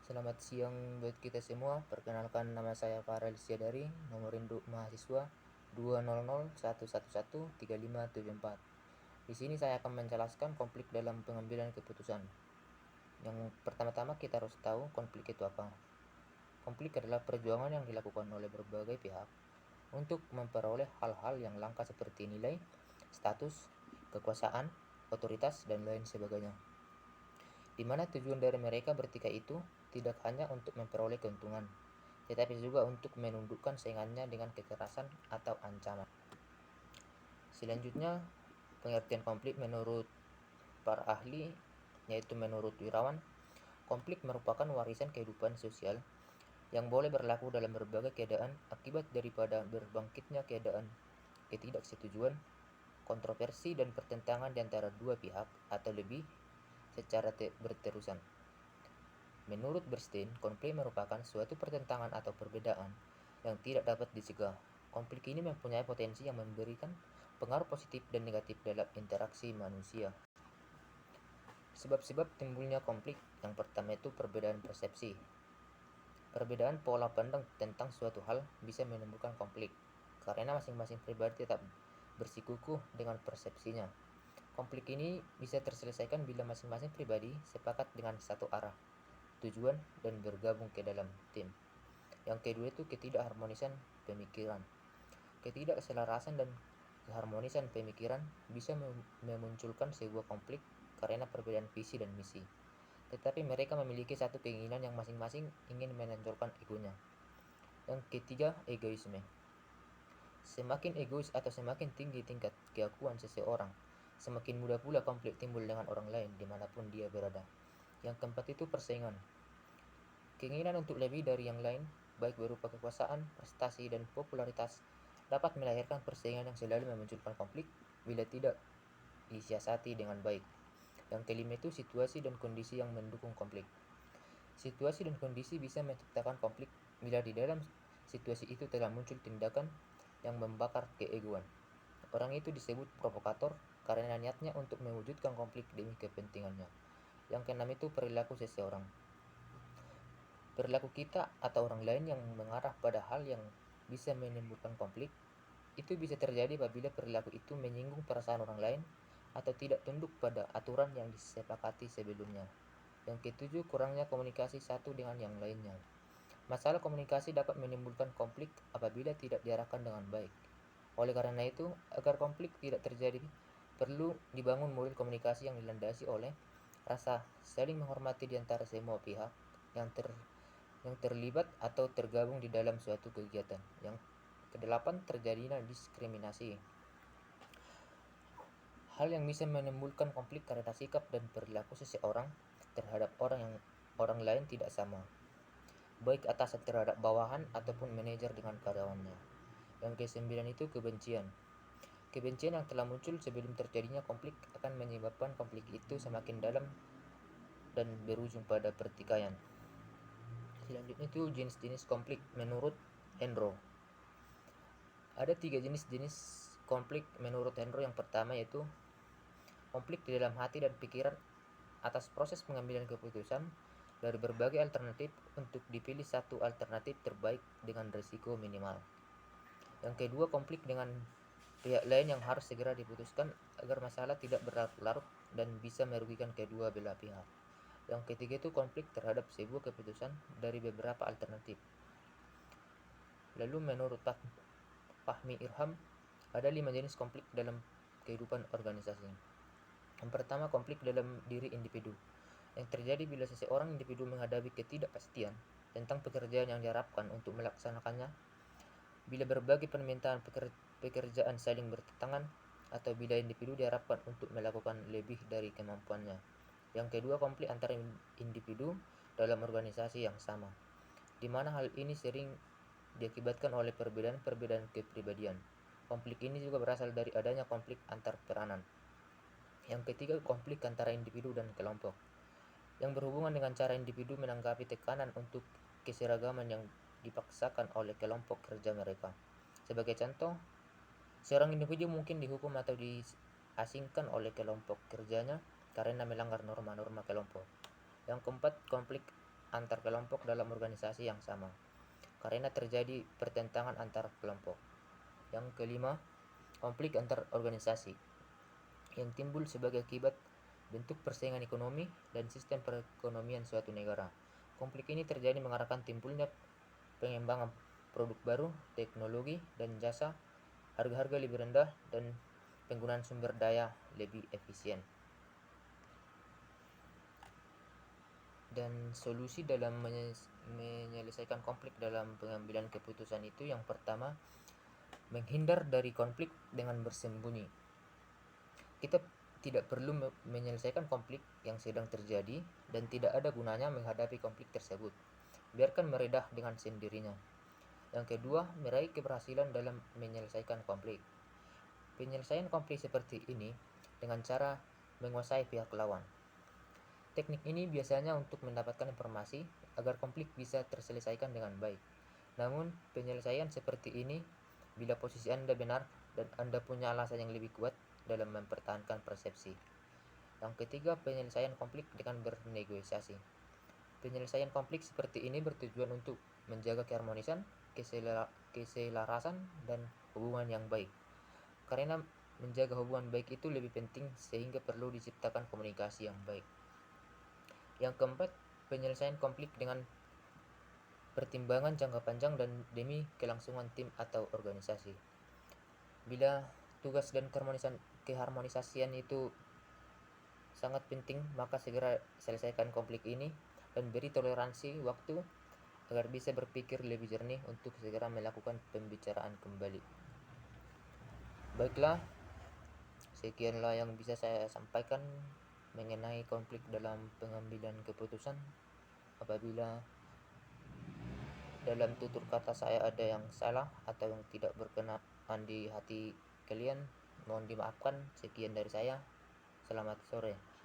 Selamat siang buat kita semua. Perkenalkan, nama saya Farel Siadari, nomor induk mahasiswa 20011113574. Di sini saya akan menjelaskan konflik dalam pengambilan keputusan. Yang pertama-tama kita harus tahu konflik itu apa. Konflik adalah perjuangan yang dilakukan oleh berbagai pihak untuk memperoleh hal-hal yang langka seperti nilai, status, kekuasaan, otoritas, dan lain sebagainya. Di mana tujuan dari mereka bertikai itu tidak hanya untuk memperoleh keuntungan, tetapi juga untuk menundukkan saingannya dengan kekerasan atau ancaman. Selanjutnya, pengertian konflik menurut para ahli, yaitu menurut Wirawan, konflik merupakan warisan kehidupan sosial yang boleh berlaku dalam berbagai keadaan akibat daripada berbangkitnya keadaan ketidaksetujuan, kontroversi, dan pertentangan di antara dua pihak atau lebih secara berterusan. Menurut Bernstein, konflik merupakan suatu pertentangan atau perbedaan yang tidak dapat dicegah. Konflik ini mempunyai potensi yang memberikan pengaruh positif dan negatif dalam interaksi manusia. Sebab-sebab timbulnya konflik, yang pertama itu perbedaan persepsi. Perbedaan pola pandang tentang suatu hal bisa menimbulkan konflik, karena masing-masing pribadi tetap bersikukuh dengan persepsinya. Konflik ini bisa terselesaikan bila masing-masing pribadi sepakat dengan satu arah tujuan dan bergabung ke dalam tim. Yang kedua itu ketidakharmonisan pemikiran. Ketidakselarasan dan keharmonisan pemikiran bisa memunculkan sebuah konflik karena perbedaan visi dan misi. Tetapi mereka memiliki satu keinginan yang masing-masing ingin menonjolkan egonya. Yang ketiga, egoisme. Semakin egois atau semakin tinggi tingkat keakuan seseorang, semakin mudah pula konflik timbul dengan orang lain dimanapun dia berada. Yang keempat itu persaingan. Keinginan untuk lebih dari yang lain, baik berupa kekuasaan, prestasi, dan popularitas, dapat melahirkan persaingan yang selalu memunculkan konflik bila tidak disiasati dengan baik. Yang kelima itu situasi dan kondisi yang mendukung konflik. Situasi dan kondisi bisa menciptakan konflik bila di dalam situasi itu telah muncul tindakan yang membakar keegoan. Orang itu disebut provokator karena niatnya untuk mewujudkan konflik demi kepentingannya. Yang keenam itu perilaku seseorang. Perilaku kita atau orang lain yang mengarah pada hal yang bisa menimbulkan konflik, itu bisa terjadi apabila perilaku itu menyinggung perasaan orang lain atau tidak tunduk pada aturan yang disepakati sebelumnya. Yang ketujuh, kurangnya komunikasi satu dengan yang lainnya. Masalah komunikasi dapat menimbulkan konflik apabila tidak diarahkan dengan baik. Oleh karena itu, agar konflik tidak terjadi, perlu dibangun model komunikasi yang dilandasi oleh rasa saling menghormati di antara semua pihak yang terlibat atau tergabung di dalam suatu kegiatan. Yang kedelapan, terjadinya diskriminasi. Hal yang bisa menimbulkan konflik karena sikap dan perilaku seseorang terhadap orang lain tidak sama, baik atasan terhadap bawahan ataupun manajer dengan karyawannya. Yang kesembilan itu kebencian. Kebencian yang telah muncul sebelum terjadinya konflik akan menyebabkan konflik itu semakin dalam dan berujung pada pertikaian. Selanjutnya itu jenis-jenis konflik menurut Henro. Ada 3 jenis konflik menurut Henro. Yang pertama yaitu konflik di dalam hati dan pikiran atas proses pengambilan keputusan dari berbagai alternatif untuk dipilih satu alternatif terbaik dengan risiko minimal. Yang kedua, konflik dengan pihak lain yang harus segera diputuskan agar masalah tidak berlarut-larut dan bisa merugikan kedua belah pihak. Yang ketiga itu konflik terhadap sebuah keputusan dari beberapa alternatif. Lalu menurut Fahmi Irham, ada 5 jenis konflik dalam kehidupan organisasi. Yang pertama, konflik dalam diri individu, yang terjadi bila seseorang individu menghadapi ketidakpastian tentang pekerjaan yang diharapkan untuk melaksanakannya, bila berbagai permintaan pekerjaan saling bertentangan, atau bila individu diharapkan untuk melakukan lebih dari kemampuannya. Yang kedua, konflik antara individu dalam organisasi yang sama, di mana hal ini sering diakibatkan oleh perbedaan kepribadian. Konflik ini juga berasal dari adanya konflik antar peranan. Yang ketiga, konflik antara individu dan kelompok, yang berhubungan dengan cara individu menanggapi tekanan untuk keseragaman yang dipaksakan oleh kelompok kerja mereka. Sebagai contoh, seorang individu mungkin dihukum atau diasingkan oleh kelompok kerjanya karena melanggar norma-norma kelompok. Yang keempat, konflik antar kelompok dalam organisasi yang sama, karena terjadi pertentangan antar kelompok. Yang kelima, konflik antar organisasi yang timbul sebagai akibat bentuk persaingan ekonomi dan sistem perekonomian suatu negara. Konflik ini terjadi mengarahkan timbulnya pengembangan produk baru, teknologi dan jasa, harga-harga lebih rendah, dan penggunaan sumber daya lebih efisien. Dan solusi dalam menyelesaikan konflik dalam pengambilan keputusan itu, yang pertama, menghindar dari konflik dengan bersembunyi. Kita tidak perlu menyelesaikan konflik yang sedang terjadi dan tidak ada gunanya menghadapi konflik tersebut. Biarkan meredah dengan sendirinya. Yang kedua, meraih keberhasilan dalam menyelesaikan konflik. Penyelesaian konflik seperti ini dengan cara menguasai pihak lawan. Teknik ini biasanya untuk mendapatkan informasi agar konflik bisa terselesaikan dengan baik. Namun, penyelesaian seperti ini bila posisi Anda benar dan Anda punya alasan yang lebih kuat dalam mempertahankan persepsi. Yang ketiga, penyelesaian konflik dengan bernegosiasi. Penyelesaian konflik seperti ini bertujuan untuk menjaga keharmonisan, keselarasan, dan hubungan yang baik. Karena menjaga hubungan baik itu lebih penting sehingga perlu diciptakan komunikasi yang baik. Yang keempat, penyelesaian konflik dengan pertimbangan jangka panjang dan demi kelangsungan tim atau organisasi. Bila tugas dan keharmonisasian itu sangat penting, maka segera selesaikan konflik ini dan beri toleransi waktu agar bisa berpikir lebih jernih untuk segera melakukan pembicaraan kembali. Baiklah, sekianlah yang bisa saya sampaikan mengenai konflik dalam pengambilan keputusan. Apabila dalam tutur kata saya ada yang salah atau yang tidak berkenan di hati kalian, mohon dimaafkan. Sekian dari saya. Selamat sore.